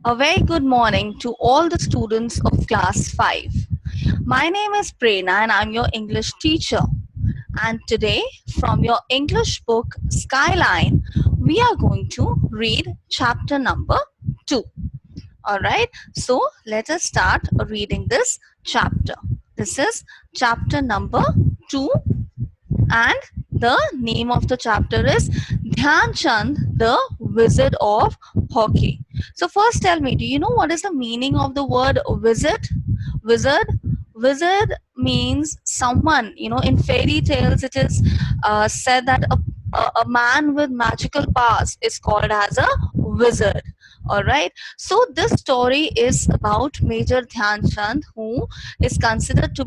A very good morning to all the students of class 5. My name is Prerna and I'm your English teacher. And today, from your English book Skyline, we are going to read chapter number 2. Alright, so let us start reading this chapter. This is chapter number 2, and the name of the chapter is Dhyan Chand, the Wizard of Hockey. So first tell me, do you know what is the meaning of the word wizard? Wizard? Wizard means someone, in fairy tales it is said that a man with magical powers is called as a wizard. All right. So this story is about Major Dhyan Chand, who is considered to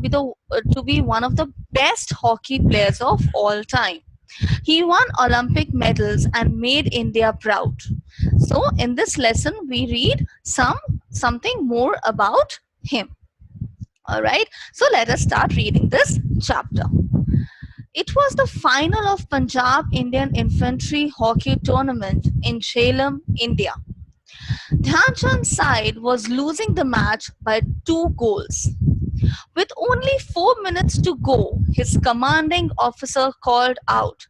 be one of the best hockey players of all time. He won Olympic medals and made India proud. So in this lesson we read something more about him. All right. So let us start reading this chapter. It was the final of Punjab Indian Infantry Hockey Tournament in Jhelum, India. Dhyan Chand's side was losing the match by 2 goals. With only 4 minutes to go, his commanding officer called out,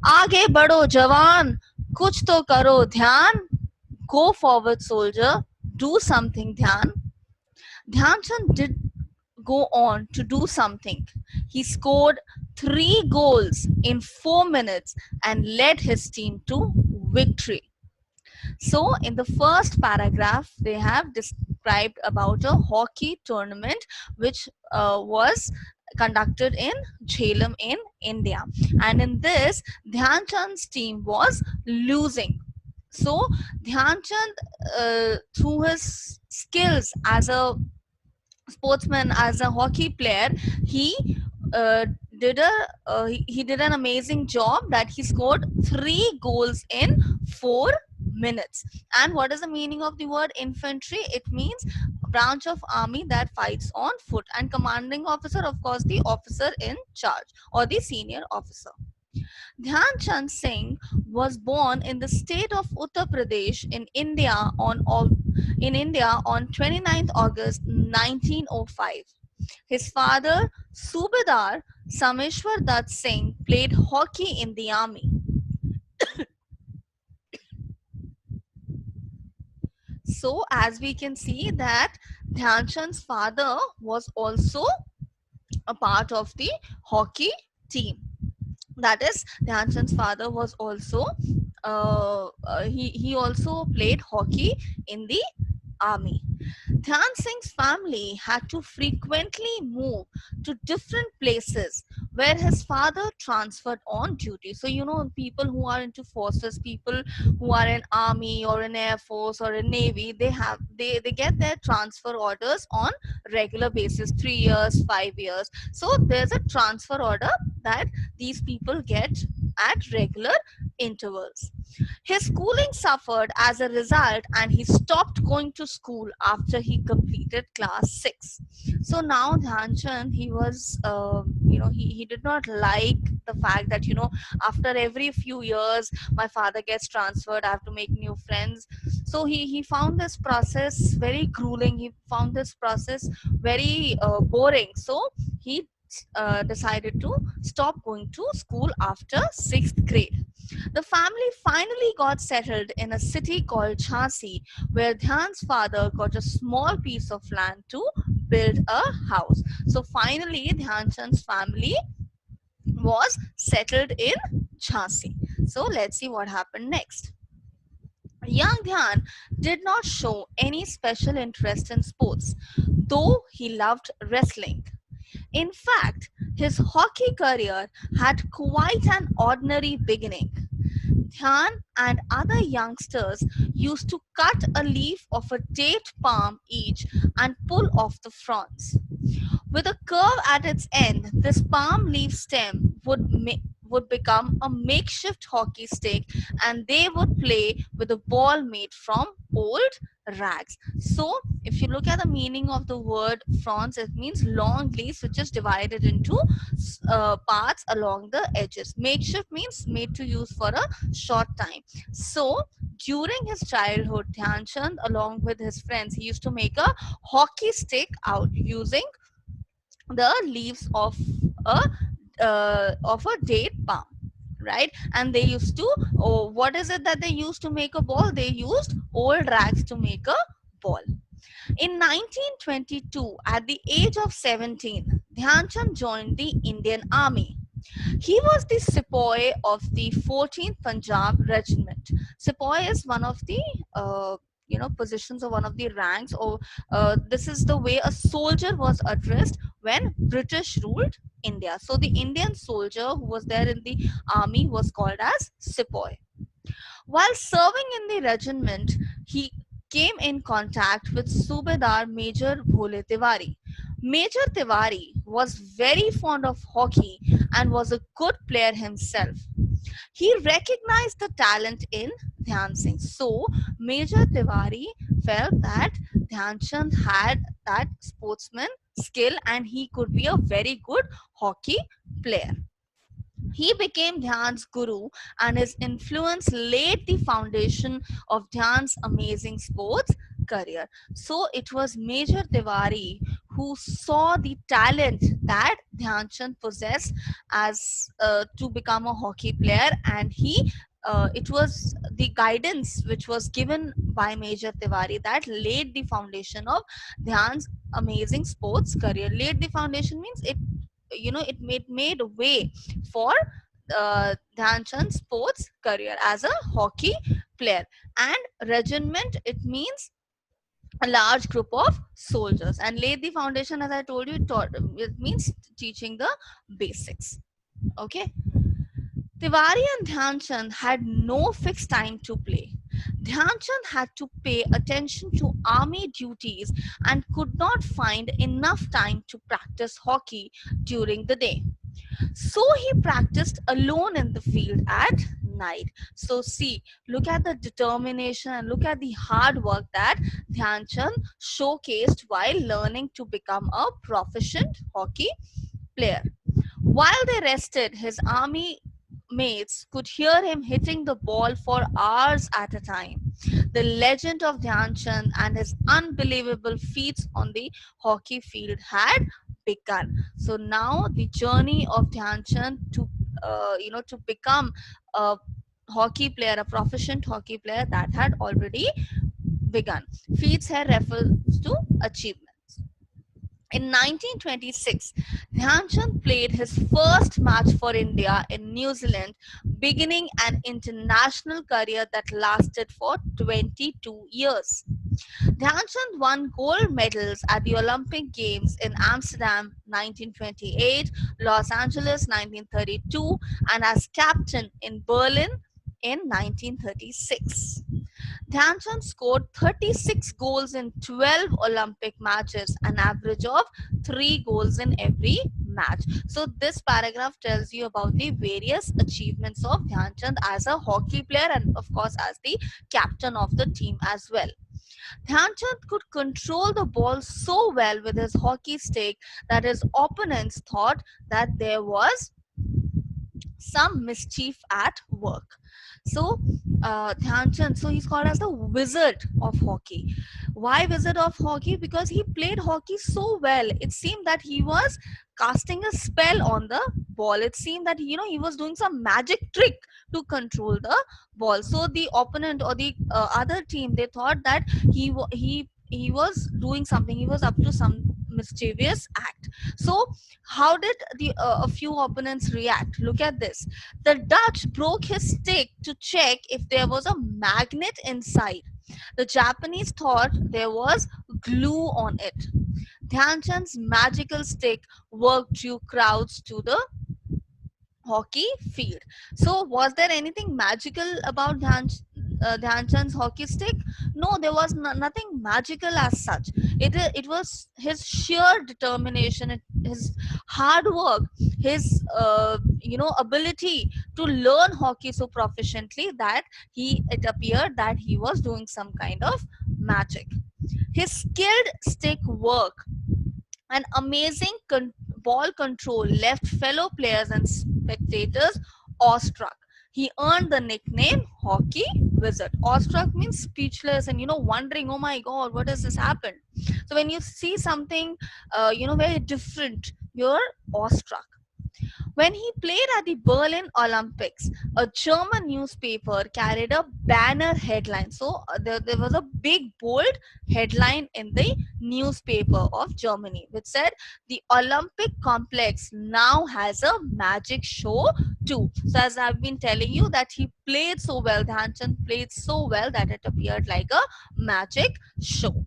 "Aage badho jawan, kuch to karo dhyan." Go forward, soldier. Do something, Dhyan. Dhyan Chand did go on to do something. He scored 3 goals in 4 minutes and led his team to victory. So, in the first paragraph, they have described about a hockey tournament which was conducted in Jhelum in India, and in this, Dhyan Chand's team was losing. So, Dhyan Chand, through his skills as a sportsman, as a hockey player, he uh, he did an amazing job that he scored 3 goals in 4 minutes. And what is the meaning of the word infantry? It means branch of army that fights on foot, and commanding officer, of course, the officer in charge or the senior officer. Dhyan Chand Singh was born in the state of Uttar Pradesh in India on 29th August 1905. His father, Subedar Sameshwar Dutt Singh, played hockey in the army. So, as we can see that Dhyan Chand's father was also a part of the hockey team. That is, Dhyan Chand's father was also he also played hockey in the army. Dhyan Singh's family had to frequently move to different places where his father transferred on duty. So, people who are into forces, people who are in army or in air force or in navy, they get their transfer orders on regular basis, 3 years, 5 years. So there's a transfer order that these people get at regular intervals. His schooling suffered as a result, and he stopped going to school after he completed class 6. So now Dhyan Chand, he was, he did not like the fact that, after every few years, my father gets transferred, I have to make new friends. So he found this process very grueling. He found this process very boring. So he decided to stop going to school after 6th grade. The family finally got settled in a city called Jhansi, where Dhyan's father got a small piece of land to build a house. So finally, Dhyan Chand's family was settled in Jhansi. So let's see what happened next. Young Dhyan did not show any special interest in sports, though he loved wrestling. In fact, his hockey career had quite an ordinary beginning. Dhyan and other youngsters used to cut a leaf of a date palm each and pull off the fronds. With a curve at its end, this palm leaf stem would become a makeshift hockey stick, and they would play with a ball made from old rags. So, if you look at the meaning of the word fronds, it means long leaves which is divided into parts along the edges. Makeshift means made to use for a short time. So, During his childhood, Dhyan Chand, along with his friends, he used to make a hockey stick out using the leaves of a date palm, right? And they used to, oh, what is it that they used to make a ball? They used old rags to make a ball. In 1922, at the age of 17, Dhyan Chand joined the Indian Army. He was the sepoy of the 14th Punjab Regiment. Sepoy is one of the positions, or one of the ranks, or this is the way a soldier was addressed when British ruled India. So the Indian soldier who was there in the army was called as sepoy. While serving in the regiment, he came in contact with Subedar Major Bhole Tiwari. Major Tiwari was very fond of hockey and was a good player himself. He recognized the talent in Dhyan Singh. So, Major Tiwari felt that Dhyan Chand had that sportsman skill and he could be a very good hockey player. He became Dhyan's guru, and his influence laid the foundation of Dhyan's amazing sports career. So it was Major Tiwari who saw the talent that Dhyan Chand possessed as to become a hockey player, and it was the guidance which was given by Major Tiwari that laid the foundation of Dhyan's amazing sports career. Laid the foundation means it made a way for Dhyan Chand's sports career as a hockey player. And regiment, it means a large group of soldiers, and laid the foundation, as I told you, it means teaching the basics. Okay. Tiwari and Dhyan Chand had no fixed time to play. Dhyan Chand had to pay attention to army duties and could not find enough time to practice hockey during the day. So he practiced alone in the field at night. So see, look at the determination and look at the hard work that Dhyan Chand showcased while learning to become a proficient hockey player. While they rested, his army mates could hear him hitting the ball for hours at a time. The legend of Dhyan Chand and his unbelievable feats on the hockey field had begun. So now the journey of Dhyan Chand to become a hockey player, a proficient hockey player, that had already begun. Feats here refers to achievements. In 1926, Dhyan Chand played his first match for India in New Zealand, beginning an international career that lasted for 22 years. Dhyan Chand won gold medals at the Olympic Games in Amsterdam 1928, Los Angeles 1932, and as captain in Berlin in 1936. Dhyan Chand scored 36 goals in 12 Olympic matches, an average of 3 goals in every match. So this paragraph tells you about the various achievements of Dhyan Chand as a hockey player and of course as the captain of the team as well. Dhyan Chand could control the ball so well with his hockey stick that his opponents thought that there was some mischief at work. So Dhyan Chand, so he's called as the wizard of hockey. Why wizard of hockey? Because he played hockey so well. It seemed that he was casting a spell on the ball. It seemed that he was doing some magic trick to control the ball. So the opponent or the other team, they thought that he was doing something. He was up to some mischievous act. So how did the a few opponents react? Look at this. The Dutch broke his stick to check if there was a magnet inside. The Japanese thought there was glue on it. Dhyan Chand's magical stick worked drew crowds to the hockey field. So was there anything magical about Dhyan Chand's hockey stick? No, there was nothing magical as such. It was his sheer determination, his hard work, his ability to learn hockey so proficiently that it appeared that he was doing some kind of magic. His skilled stick work and amazing ball control left fellow players and spectators awestruck. He earned the nickname Hockey Wizard. Awestruck means speechless and wondering, oh my God, what has this happened? So when you see something, very different, you're awestruck. When he played at the Berlin Olympics, a German newspaper carried a banner headline. So there was a big, bold headline in the newspaper of Germany which said, "The Olympic complex now has a magic show too." So, as I've been telling you, that he played so well, Dhyan Chand played so well that it appeared like a magic show.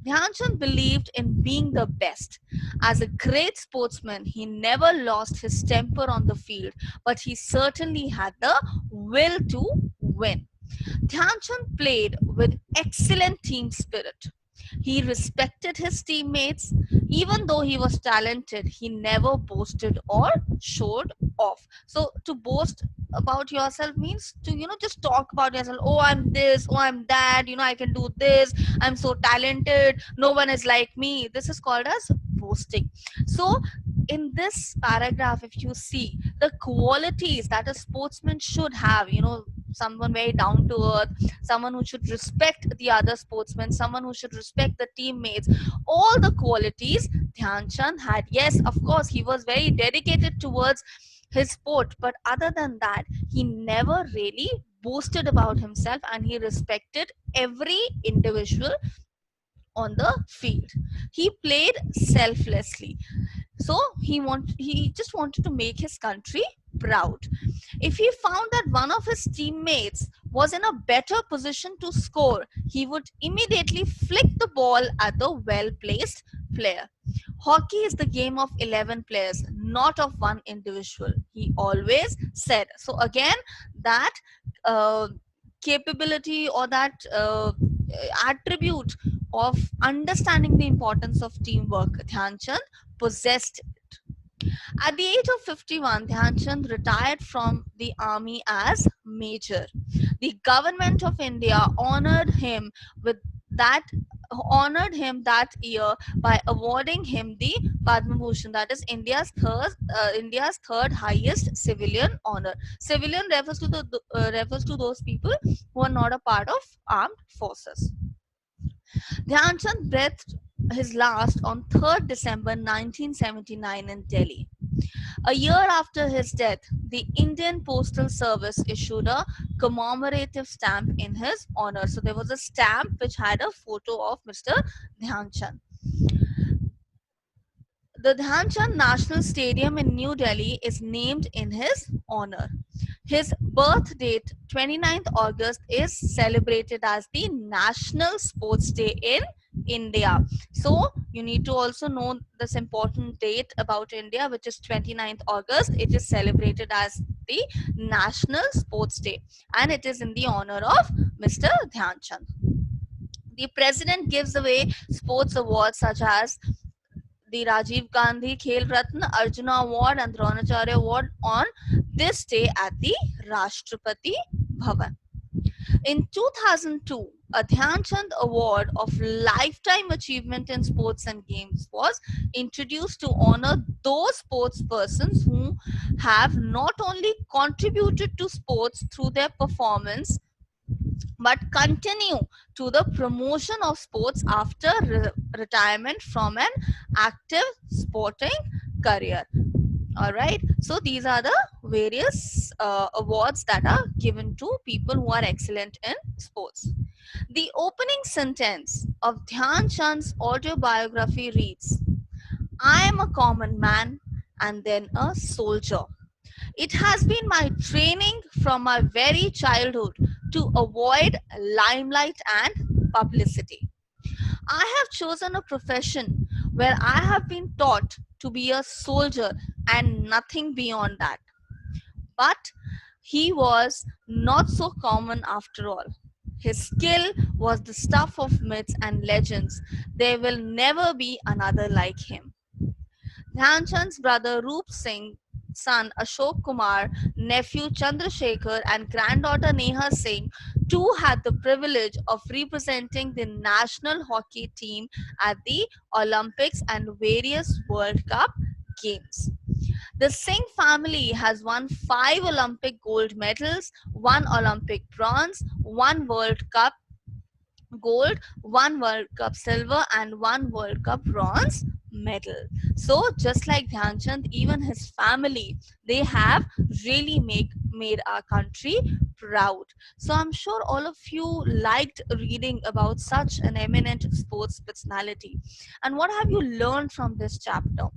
Dhyan Chand believed in being the best. As a great sportsman, he never lost his temper on the field, but he certainly had the will to win. Dhyan Chand played with excellent team spirit. He respected his teammates. Even though he was talented, he never boasted or showed off. So to boast about yourself means to just talk about yourself. Oh, I'm this. Oh, I'm that. I can do this. I'm so talented. No one is like me. This is called as boasting. So in this paragraph, if you see the qualities that a sportsman should have, someone very down to earth, someone who should respect the other sportsmen, someone who should respect the teammates, all the qualities Dhyan Chand had. Yes, of course, he was very dedicated towards his sport, but other than that, he never really boasted about himself and he respected every individual on the field. He played selflessly. So he just wanted to make his country proud. If he found that one of his teammates was in a better position to score, he would immediately flick the ball at the well placed player. Hockey is the game of 11 players, not of one individual, he always said. So again, that uh, capability or that attribute of understanding the importance of teamwork, Dhyan Chand possessed. At the age of 51, Dhyan Chand retired from the army as major. The government of India with that honored him that year by awarding him the Padma Bhushan, that is India's third highest civilian honor. Civilian refers to those people who are not a part of armed forces. Dhyan Chand breathed his last on 3rd December 1979 in Delhi. A year after his death, the Indian Postal Service issued a commemorative stamp in his honor. So there was a stamp which had a photo of Mr. Dhyan Chand. The Dhyan Chand National Stadium in New Delhi is named in his honor. His birth date, 29th August, is celebrated as the National Sports Day in India. So you need to also know this important date about India, which is 29th August. It is celebrated as the National Sports Day and it is in the honor of Mr. Dhyan Chand. The president gives away sports awards such as the Rajiv Gandhi Khel Ratna, Arjuna Award and Dronacharya Award on this day at the Rashtrapati Bhavan. In 2002, a Dhyan Chand Award of Lifetime Achievement in Sports and Games was introduced to honor those sports persons who have not only contributed to sports through their performance but continue to the promotion of sports after retirement from an active sporting career. All right, so these are the various awards that are given to people who are excellent in sports. The opening sentence of Dhyan Chand's autobiography reads, "I am a common man and then a soldier. It has been my training from my very childhood to avoid limelight and publicity. I have chosen a profession where I have been taught to be a soldier and nothing beyond that. But he was not so common after all. His skill was the stuff of myths and legends. There will never be another like him." Dhyan Chand's brother Roop Singh, son Ashok Kumar, nephew Chandrasekhar, and granddaughter Neha Singh too had the privilege of representing the national hockey team at the Olympics and various World Cup games. The Singh family has won 5 Olympic gold medals, 1 Olympic bronze, 1 World Cup gold, 1 World Cup silver, and 1 World Cup bronze medal. So just like Dhyanchand, even his family, they have really made our country proud. So I'm sure all of you liked reading about such an eminent sports personality. And what have you learned from this chapter?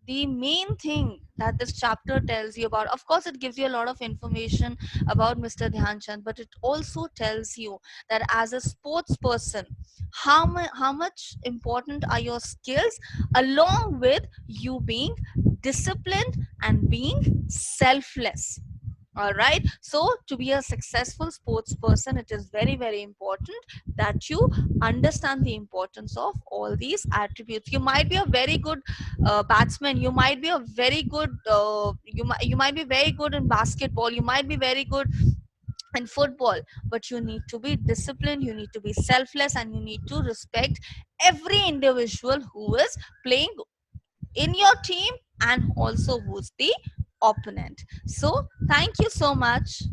The main thing that this chapter tells you about, of course, it gives you a lot of information about Mr. Dhyan Chand, but it also tells you that as a sports person, how much important are your skills, along with you being disciplined and being selfless. All right, so to be a successful sports person, it is very, very important that you understand the importance of all these attributes. You might be a very good batsman, you might be a very good you might be very good in basketball, you might be very good in football, but you need to be disciplined, you need to be selfless, and you need to respect every individual who is playing in your team and also who's the opponent. So thank you so much.